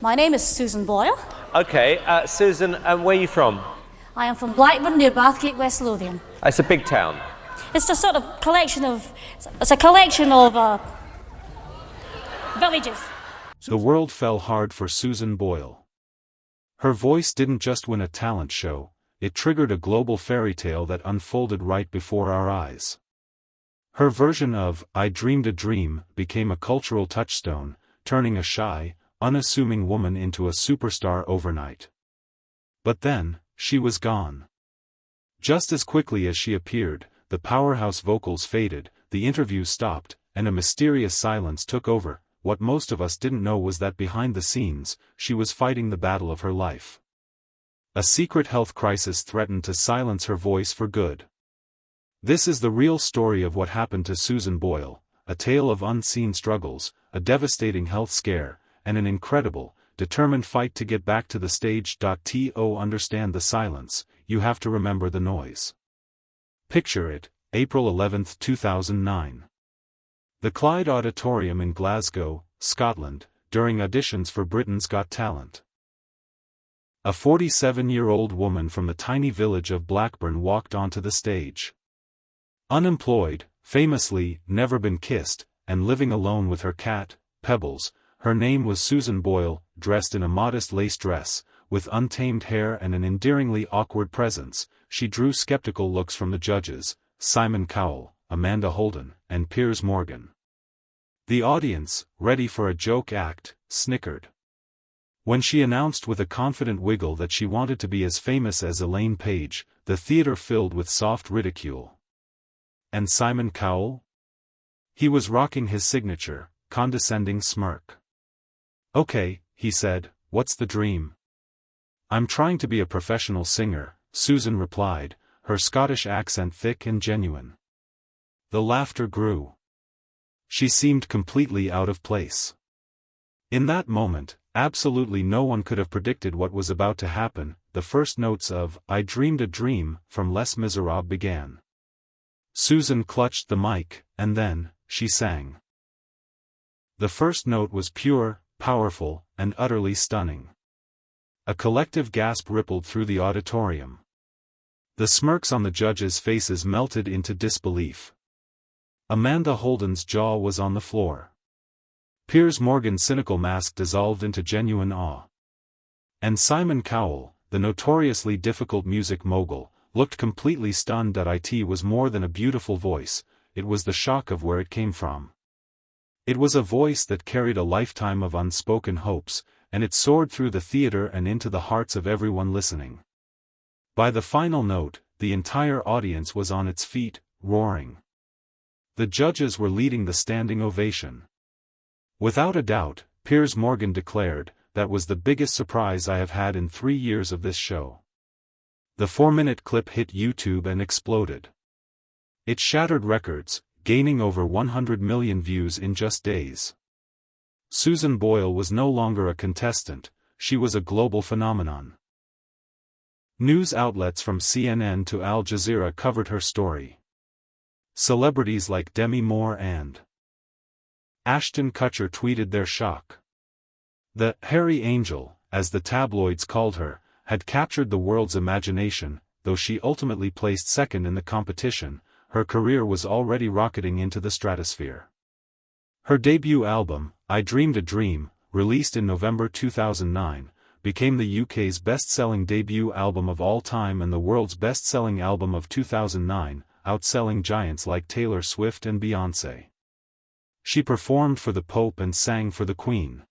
My name is Susan Boyle. Okay, Susan, where are you from? I am from Blackburn near Bathgate, West Lothian. It's a big town. It's a sort of collection of, villages. The world fell hard for Susan Boyle. Her voice didn't just win a talent show, it triggered a global fairy tale that unfolded right before our eyes. Her version of "I Dreamed a Dream" became a cultural touchstone, turning a shy, unassuming woman into a superstar overnight. But then, she was gone. Just as quickly as she appeared, the powerhouse vocals faded, the interviews stopped, and a mysterious silence took over. What most of us didn't know was that behind the scenes, she was fighting the battle of her life. A secret health crisis threatened to silence her voice for good. This is the real story of what happened to Susan Boyle, a tale of unseen struggles, a devastating health scare, and an incredible, determined fight to get back to the stage. To understand the silence, you have to remember the noise. Picture it, April 11, 2009. The Clyde Auditorium in Glasgow, Scotland, during auditions for Britain's Got Talent. A 47-year-old woman from the tiny village of Blackburn walked onto the stage. Unemployed, famously never been kissed, and living alone with her cat, Pebbles, her name was Susan Boyle, dressed in a modest lace dress, with untamed hair and an endearingly awkward presence. She drew skeptical looks from the judges, Simon Cowell, Amanda Holden, and Piers Morgan. The audience, ready for a joke act, snickered. When she announced with a confident wiggle that she wanted to be as famous as Elaine Paige, the theater filled with soft ridicule. And Simon Cowell? He was rocking his signature, condescending smirk. "Okay," he said, "what's the dream?" "I'm trying to be a professional singer," Susan replied, her Scottish accent thick and genuine. The laughter grew. She seemed completely out of place. In that moment, absolutely no one could have predicted what was about to happen. The first notes of "I Dreamed a Dream" from Les Miserables began. Susan clutched the mic, and then, she sang. The first note was pure, powerful, and utterly stunning. A collective gasp rippled through the auditorium. The smirks on the judges' faces melted into disbelief. Amanda Holden's jaw was on the floor. Piers Morgan's cynical mask dissolved into genuine awe. And Simon Cowell, the notoriously difficult music mogul, looked completely stunned. It was more than a beautiful voice, it was the shock of where it came from. It was a voice that carried a lifetime of unspoken hopes, and it soared through the theater and into the hearts of everyone listening. By the final note, the entire audience was on its feet, roaring. The judges were leading the standing ovation. "Without a doubt," Piers Morgan declared, "that was the biggest surprise I have had in 3 years of this show." The 4-minute clip hit YouTube and exploded. It shattered records, gaining over 100 million views in just days. Susan Boyle was no longer a contestant, she was a global phenomenon. News outlets from CNN to Al Jazeera covered her story. Celebrities like Demi Moore and Ashton Kutcher tweeted their shock. The "Hairy Angel," as the tabloids called her, had captured the world's imagination. Though she ultimately placed second in the competition, her career was already rocketing into the stratosphere. Her debut album, "I Dreamed a Dream," released in November 2009, became the UK's best-selling debut album of all time and the world's best-selling album of 2009, outselling giants like Taylor Swift and Beyoncé. She performed for the Pope and sang for the Queen.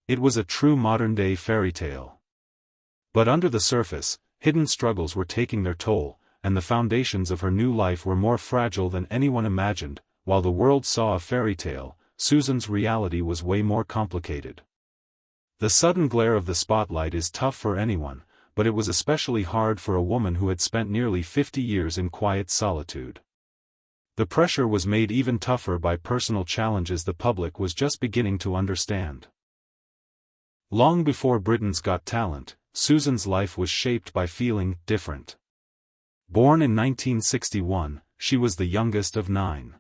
It was a true modern-day fairy tale. But under the surface, hidden struggles were taking their toll, and the foundations of her new life were more fragile than anyone imagined. While the world saw a fairy tale, Susan's reality was way more complicated. The sudden glare of the spotlight is tough for anyone, but it was especially hard for a woman who had spent nearly 50 years in quiet solitude. The pressure was made even tougher by personal challenges the public was just beginning to understand. Long before Britain's Got Talent, Susan's life was shaped by feeling different. Born in 1961, she was the youngest of 9.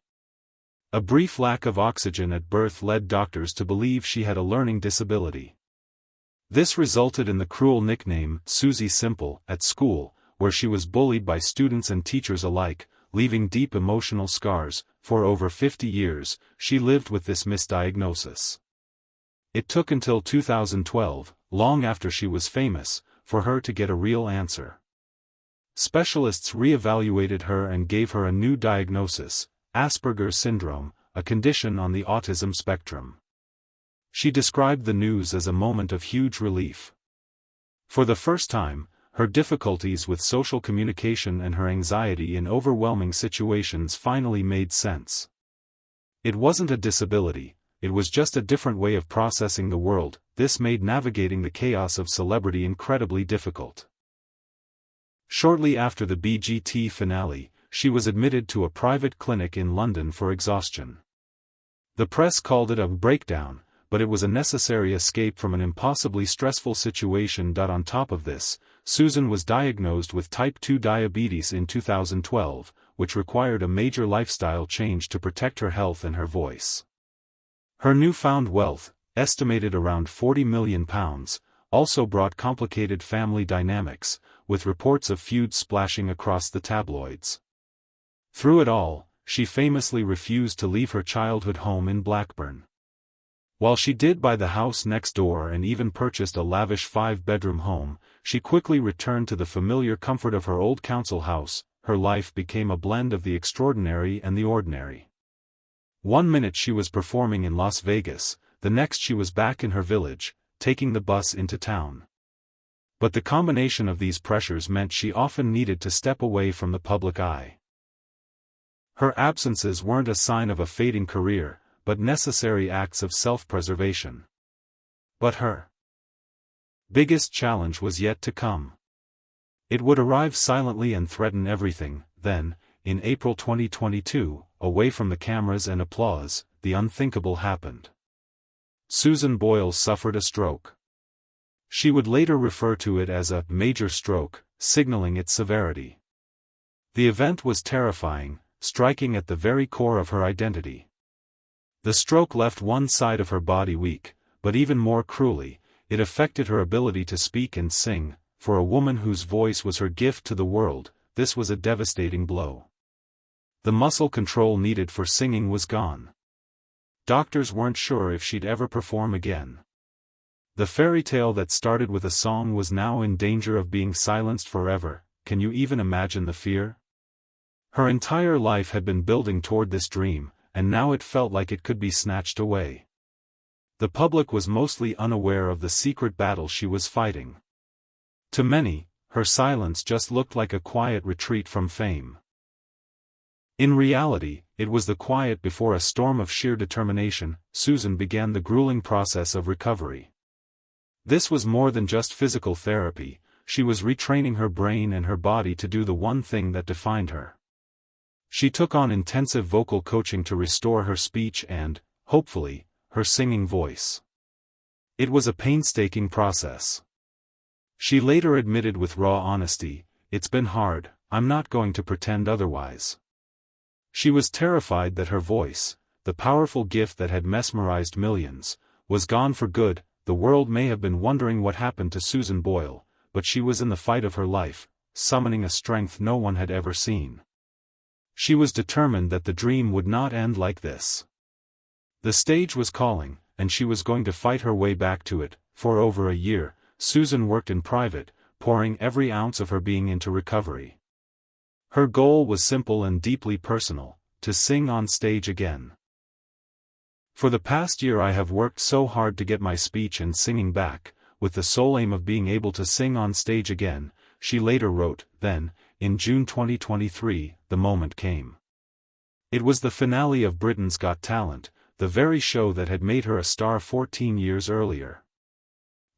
A brief lack of oxygen at birth led doctors to believe she had a learning disability. This resulted in the cruel nickname, Susie Simple, at school, where she was bullied by students and teachers alike, leaving deep emotional scars. For over 50 years, she lived with this misdiagnosis. It took until 2012, long after she was famous, for her to get a real answer. Specialists re-evaluated her and gave her a new diagnosis, Asperger's syndrome, a condition on the autism spectrum. She described the news as a moment of huge relief. For the first time, her difficulties with social communication and her anxiety in overwhelming situations finally made sense. It wasn't a disability, it was just a different way of processing the world. This made navigating the chaos of celebrity incredibly difficult. Shortly after the BGT finale, she was admitted to a private clinic in London for exhaustion. The press called it a breakdown, but it was a necessary escape from an impossibly stressful situation. On top of this, Susan was diagnosed with type 2 diabetes in 2012, which required a major lifestyle change to protect her health and her voice. Her newfound wealth, estimated around £40 million, also brought complicated family dynamics, with reports of feuds splashing across the tabloids. Through it all, she famously refused to leave her childhood home in Blackburn. While she did buy the house next door and even purchased a lavish 5-bedroom home, she quickly returned to the familiar comfort of her old council house. Her life became a blend of the extraordinary and the ordinary. One minute she was performing in Las Vegas, the next she was back in her village, taking the bus into town. But the combination of these pressures meant she often needed to step away from the public eye. Her absences weren't a sign of a fading career, but necessary acts of self-preservation. But her biggest challenge was yet to come. It would arrive silently and threaten everything. Then, in April 2022, away from the cameras and applause, the unthinkable happened. Susan Boyle suffered a stroke. She would later refer to it as a major stroke, signaling its severity. The event was terrifying, striking at the very core of her identity. The stroke left one side of her body weak, but even more cruelly, it affected her ability to speak and sing. For a woman whose voice was her gift to the world, this was a devastating blow. The muscle control needed for singing was gone. Doctors weren't sure if she'd ever perform again. The fairy tale that started with a song was now in danger of being silenced forever. Can you even imagine the fear? Her entire life had been building toward this dream, and now it felt like it could be snatched away. The public was mostly unaware of the secret battle she was fighting. To many, her silence just looked like a quiet retreat from fame. In reality, it was the quiet before a storm of sheer determination. Susan began the grueling process of recovery. This was more than just physical therapy, she was retraining her brain and her body to do the one thing that defined her. She took on intensive vocal coaching to restore her speech and, hopefully, her singing voice. It was a painstaking process. She later admitted with raw honesty, "It's been hard, I'm not going to pretend otherwise." She was terrified that her voice, the powerful gift that had mesmerized millions, was gone for good. The world may have been wondering what happened to Susan Boyle, but she was in the fight of her life, summoning a strength no one had ever seen. She was determined that the dream would not end like this. The stage was calling, and she was going to fight her way back to it. For over a year, Susan worked in private, pouring every ounce of her being into recovery. Her goal was simple and deeply personal: to sing on stage again. "For the past year I have worked so hard to get my speech and singing back, with the sole aim of being able to sing on stage again," she later wrote. Then, in June 2023, the moment came. It was the finale of Britain's Got Talent, the very show that had made her a star 14 years earlier.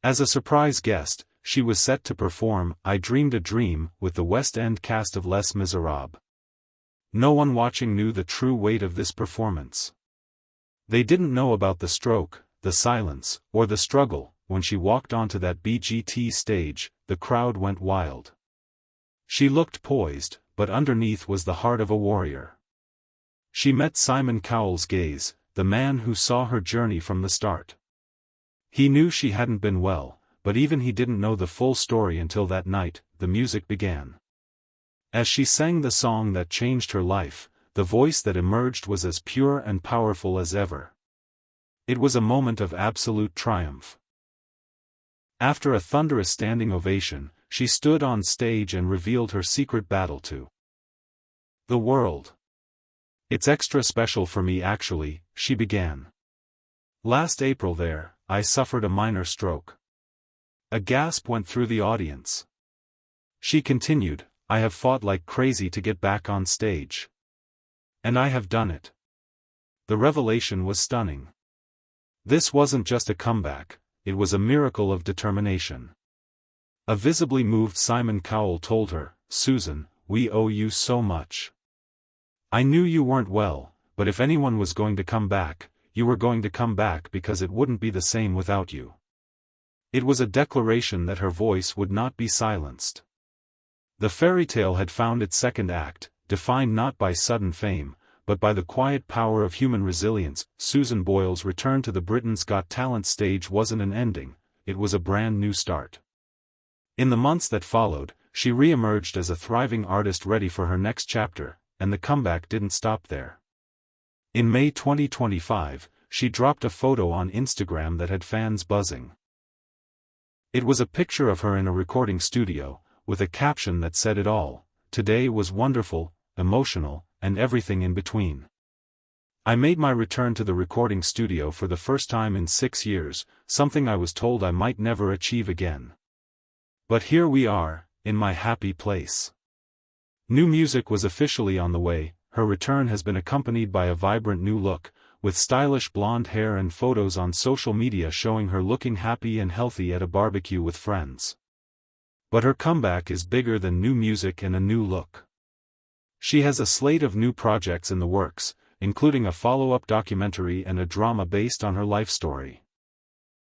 As a surprise guest, she was set to perform "I Dreamed a Dream" with the West End cast of Les Miserables. No one watching knew the true weight of this performance. They didn't know about the stroke, the silence, or the struggle. When she walked onto that BGT stage, the crowd went wild. She looked poised, but underneath was the heart of a warrior. She met Simon Cowell's gaze, the man who saw her journey from the start. He knew she hadn't been well, but even he didn't know the full story until that night. The music began. As she sang the song that changed her life, the voice that emerged was as pure and powerful as ever. It was a moment of absolute triumph. After a thunderous standing ovation, she stood on stage and revealed her secret battle to the world. "It's extra special for me actually," she began. "Last April I suffered a minor stroke." A gasp went through the audience. She continued, "I have fought like crazy to get back on stage. And I have done it." The revelation was stunning. This wasn't just a comeback, it was a miracle of determination. A visibly moved Simon Cowell told her, "Susan, we owe you so much. I knew you weren't well, but if anyone was going to come back, you were going to come back because it wouldn't be the same without you." It was a declaration that her voice would not be silenced. The fairy tale had found its second act, defined not by sudden fame, but by the quiet power of human resilience. Susan Boyle's return to the Britain's Got Talent stage wasn't an ending, it was a brand new start. In the months that followed, she re-emerged as a thriving artist ready for her next chapter, and the comeback didn't stop there. In May 2025, she dropped a photo on Instagram that had fans buzzing. It was a picture of her in a recording studio, with a caption that said it all: "Today was wonderful, emotional, and everything in between. I made my return to the recording studio for the first time in 6 years, something I was told I might never achieve again. But here we are, in my happy place." New music was officially on the way. Her return has been accompanied by a vibrant new look, with stylish blonde hair and photos on social media showing her looking happy and healthy at a barbecue with friends. But her comeback is bigger than new music and a new look. She has a slate of new projects in the works, including a follow-up documentary and a drama based on her life story.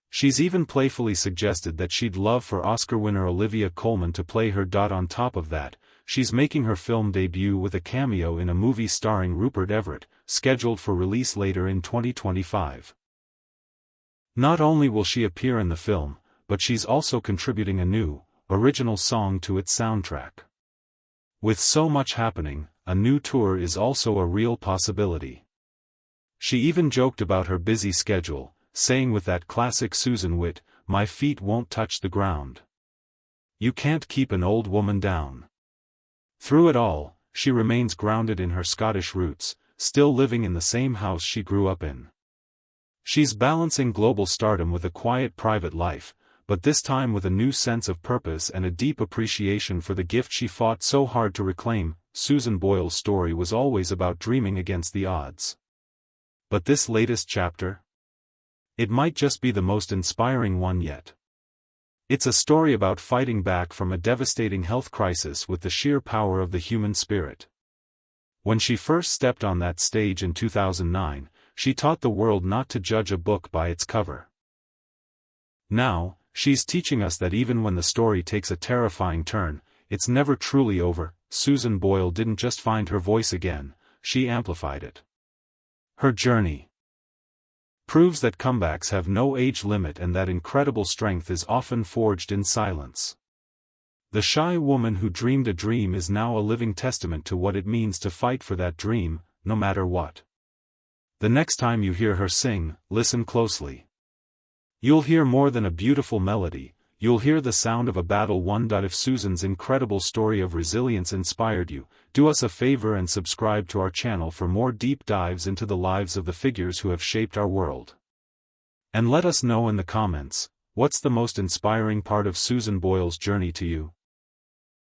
She's even playfully suggested that she'd love for Oscar winner Olivia Colman to play her. On top of that, she's making her film debut with a cameo in a movie starring Rupert Everett, scheduled for release later in 2025. Not only will she appear in the film, but she's also contributing a new, original song to its soundtrack. With so much happening, a new tour is also a real possibility. She even joked about her busy schedule, saying with that classic Susan wit, "My feet won't touch the ground." You can't keep an old woman down. Through it all, she remains grounded in her Scottish roots, still living in the same house she grew up in. She's balancing global stardom with a quiet private life, but this time with a new sense of purpose and a deep appreciation for the gift she fought so hard to reclaim. Susan Boyle's story was always about dreaming against the odds. But this latest chapter? It might just be the most inspiring one yet. It's a story about fighting back from a devastating health crisis with the sheer power of the human spirit. When she first stepped on that stage in 2009, she taught the world not to judge a book by its cover. Now, she's teaching us that even when the story takes a terrifying turn, it's never truly over. Susan Boyle didn't just find her voice again, she amplified it. Her journey proves that comebacks have no age limit and that incredible strength is often forged in silence. The shy woman who dreamed a dream is now a living testament to what it means to fight for that dream, no matter what. The next time you hear her sing, listen closely. You'll hear more than a beautiful melody, you'll hear the sound of a battle won. If Susan's incredible story of resilience inspired you, do us a favor and subscribe to our channel for more deep dives into the lives of the figures who have shaped our world. And let us know in the comments, what's the most inspiring part of Susan Boyle's journey to you?